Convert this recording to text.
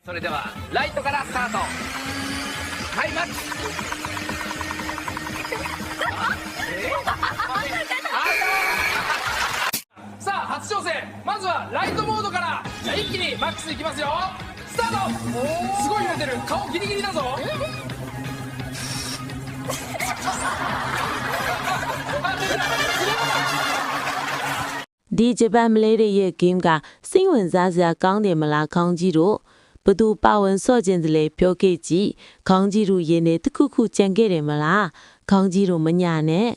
それではライトからスタート開幕さあ初挑戦まずはライトモードからじゃあ一気にマックスいきますよスタートすごい揺れてる顔ギリギリだぞဒီဂျပန်မလေးတွေရဲ့ game ကစိတ်ဝင်စားစရာကောင်းတယ်မလားခေါင်းကြီးတို့ဘသူပါဝင်စော့ခြင်းတလေပြောခဲ့ကြည့်ခေါင်းကြီးတို့ရင်းနေတစ်ခုခုကြံခဲ့တယ်မလားခေါင်းကြီးတို့မညာနဲ့